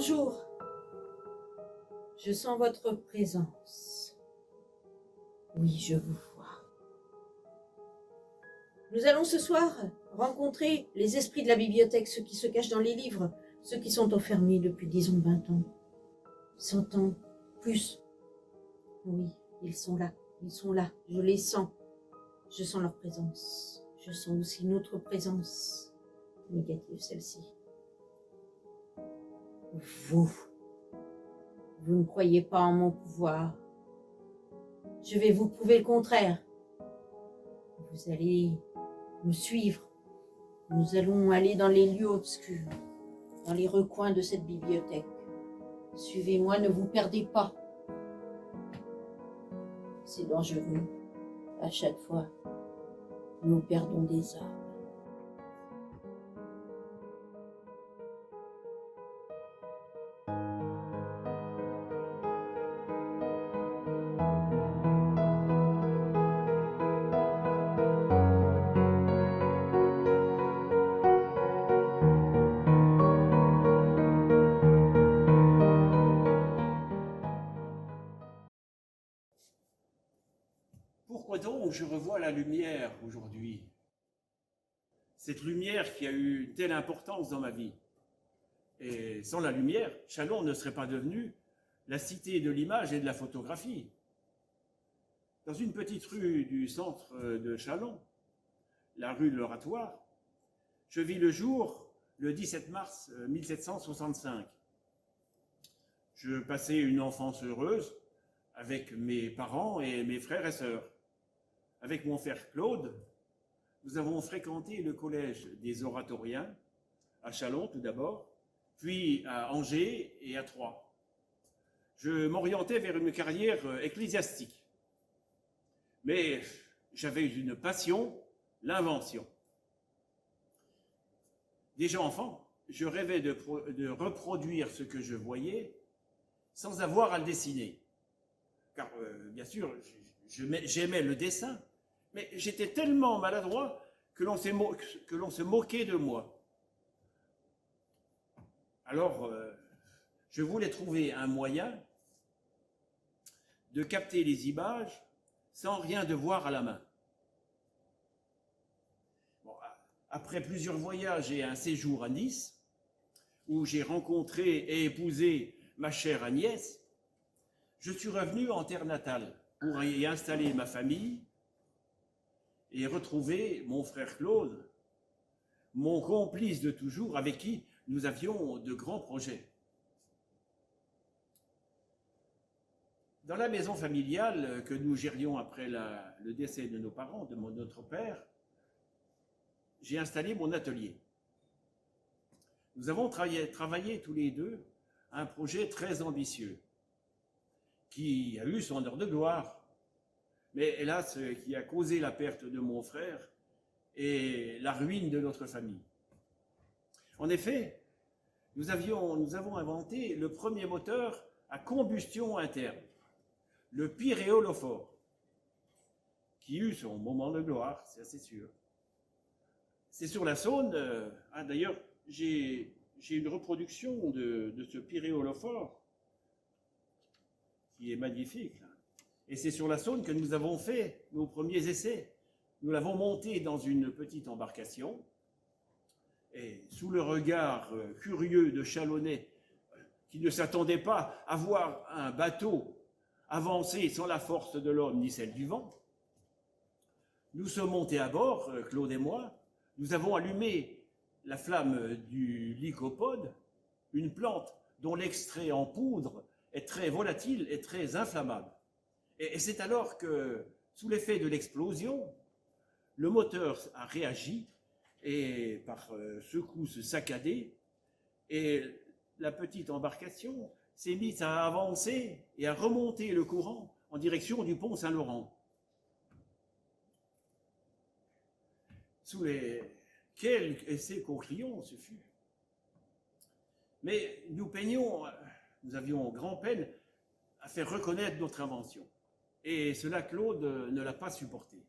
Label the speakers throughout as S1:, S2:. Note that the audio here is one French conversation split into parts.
S1: Bonjour, je sens votre présence. Oui, je vous vois. Nous allons ce soir rencontrer les esprits de la bibliothèque, ceux qui se cachent dans les livres, ceux qui sont enfermés depuis, disons, 20 ans, 100 ans, plus. Oui, ils sont là, je les sens. Je sens leur présence. Je sens aussi notre présence, négative celle-ci. Vous ne croyez pas en mon pouvoir. Je vais vous prouver le contraire. Vous allez me suivre. Nous allons aller dans les lieux obscurs, dans les recoins de cette bibliothèque. Suivez-moi, ne vous perdez pas. C'est dangereux. À chaque fois, nous perdons des âmes.
S2: Pourquoi donc je revois la lumière aujourd'hui? Cette lumière qui a eu une telle importance dans ma vie. Et sans la lumière, Châlons ne serait pas devenu la cité de l'image et de la photographie. Dans une petite rue du centre de Châlons, la rue de l'Oratoire, je vis le jour le 17 mars 1765. Je passais une enfance heureuse avec mes parents et mes frères et sœurs. Avec mon frère Claude, nous avons fréquenté le collège des oratoriens, à Châlons tout d'abord, puis à Angers et à Troyes. Je m'orientais vers une carrière ecclésiastique. Mais j'avais une passion, l'invention. Déjà enfant, je rêvais de reproduire ce que je voyais sans avoir à le dessiner. Car bien sûr, j'aimais le dessin, mais j'étais tellement maladroit que l'on se moquait de moi. Alors, je voulais trouver un moyen de capter les images sans rien devoir à la main. Bon, après plusieurs voyages et un séjour à Nice, où j'ai rencontré et épousé ma chère Agnès, je suis revenu en terre natale pour y installer ma famille et retrouver mon frère Claude, mon complice de toujours, avec qui nous avions de grands projets. Dans la maison familiale que nous gérions après le décès de nos parents, de notre père, j'ai installé mon atelier. Nous avons travaillé tous les deux un projet très ambitieux qui a eu son heure de gloire, mais hélas, qui a causé la perte de mon frère et la ruine de notre famille. En effet, nous avons inventé le premier moteur à combustion interne, le pyréolophore, qui eut son moment de gloire, c'est assez sûr. C'est sur la Saône, d'ailleurs, j'ai une reproduction de ce pyréolophore qui est magnifique. Et c'est sur la Saône que nous avons fait nos premiers essais. Nous l'avons monté dans une petite embarcation et sous le regard curieux de Chalonnais qui ne s'attendait pas à voir un bateau avancer sans la force de l'homme ni celle du vent, nous sommes montés à bord, Claude et moi, nous avons allumé la flamme du lycopode, une plante dont l'extrait en poudre est très volatile et très inflammable. Et c'est alors que, sous l'effet de l'explosion, le moteur a réagi et par secousses saccadées, et la petite embarcation s'est mise à avancer et à remonter le courant en direction du pont Saint-Laurent. Quel essai concluant ce fut. Mais nous avions grand peine à faire reconnaître notre invention. Et cela, Claude ne l'a pas supporté.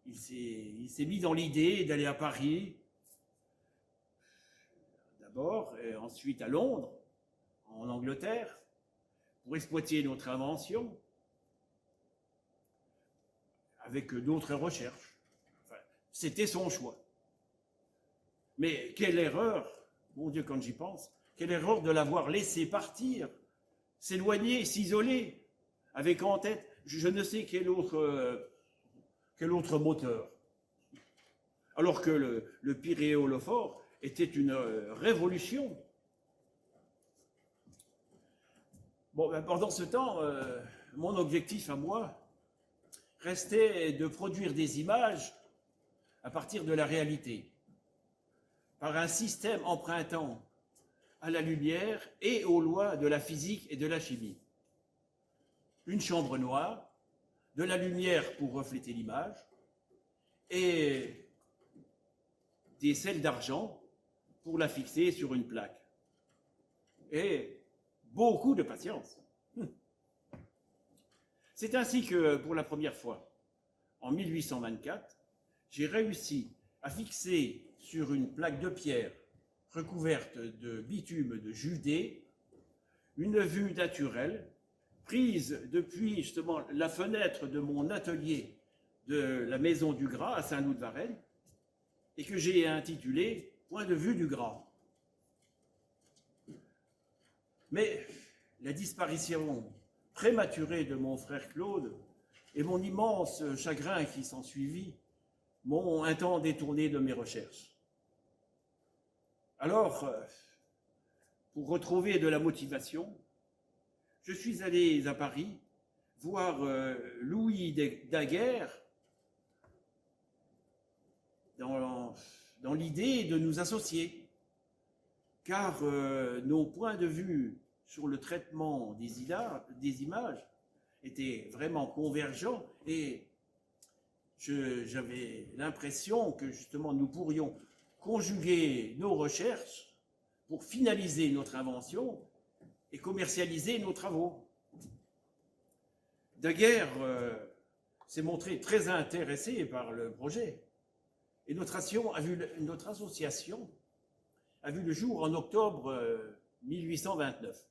S2: Il s'est mis dans l'idée d'aller à Paris, d'abord, et ensuite à Londres, en Angleterre pour exploiter notre invention avec d'autres recherches. Enfin, c'était son choix. Mais quelle erreur, mon Dieu, quand j'y pense, quelle erreur de l'avoir laissé partir, s'éloigner, s'isoler, avec en tête je ne sais quel autre moteur. Alors que le pyréolophore était une révolution. Bon, ben, pendant ce temps, mon objectif à moi restait de produire des images à partir de la réalité, par un système empruntant à la lumière et aux lois de la physique et de la chimie. Une chambre noire, de la lumière pour refléter l'image, et des sels d'argent pour la fixer sur une plaque. Et beaucoup de patience. C'est ainsi que, pour la première fois, en 1824, j'ai réussi à fixer sur une plaque de pierre recouverte de bitume de Judée une vue naturelle prise depuis justement la fenêtre de mon atelier de la Maison du Gras à Saint-Loup-de-Varennes et que j'ai intitulé « Point de vue du Gras ». Mais la disparition prématurée de mon frère Claude et mon immense chagrin qui s'ensuivit m'ont un temps détourné de mes recherches. Alors, pour retrouver de la motivation, je suis allé à Paris voir Louis Daguerre dans l'idée de nous associer, car nos points de vue sur le traitement des images étaient vraiment convergents et j'avais l'impression que justement nous pourrions conjuguer nos recherches pour finaliser notre invention et commercialiser nos travaux. Daguerre s'est montré très intéressé par le projet et notre association a vu le jour en octobre 1829.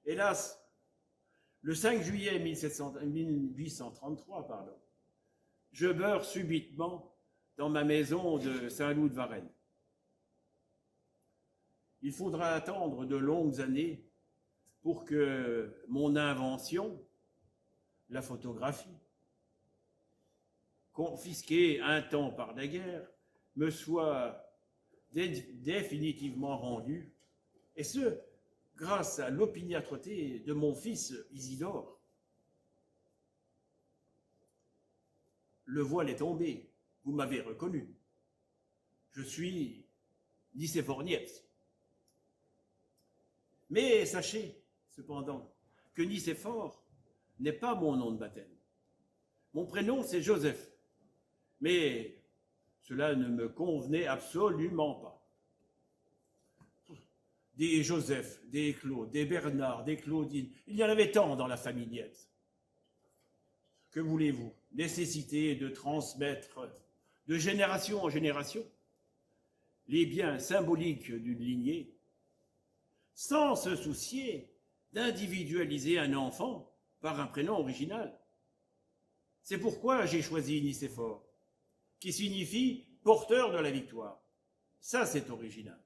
S2: Hélas, le 5 juillet 1833, je meurs subitement dans ma maison de Saint-Loup-de-Varennes. Il faudra attendre de longues années pour que mon invention, la photographie, confisquée un temps par Daguerre, me soit définitivement rendue, et ce, grâce à l'opiniâtreté de mon fils Isidore. Le voile est tombé, vous m'avez reconnu. Je suis Nicéphore Niepce. Mais sachez, cependant, que Nicéphore n'est pas mon nom de baptême. Mon prénom, c'est Joseph. Mais cela ne me convenait absolument pas. Des Joseph, des Claude, des Bernard, des Claudine, il y en avait tant dans la famille Niepce. Que voulez-vous? Nécessité de transmettre de génération en génération les biens symboliques d'une lignée, sans se soucier d'individualiser un enfant par un prénom original. C'est pourquoi j'ai choisi Nicéphore, qui signifie porteur de la victoire. Ça, c'est original.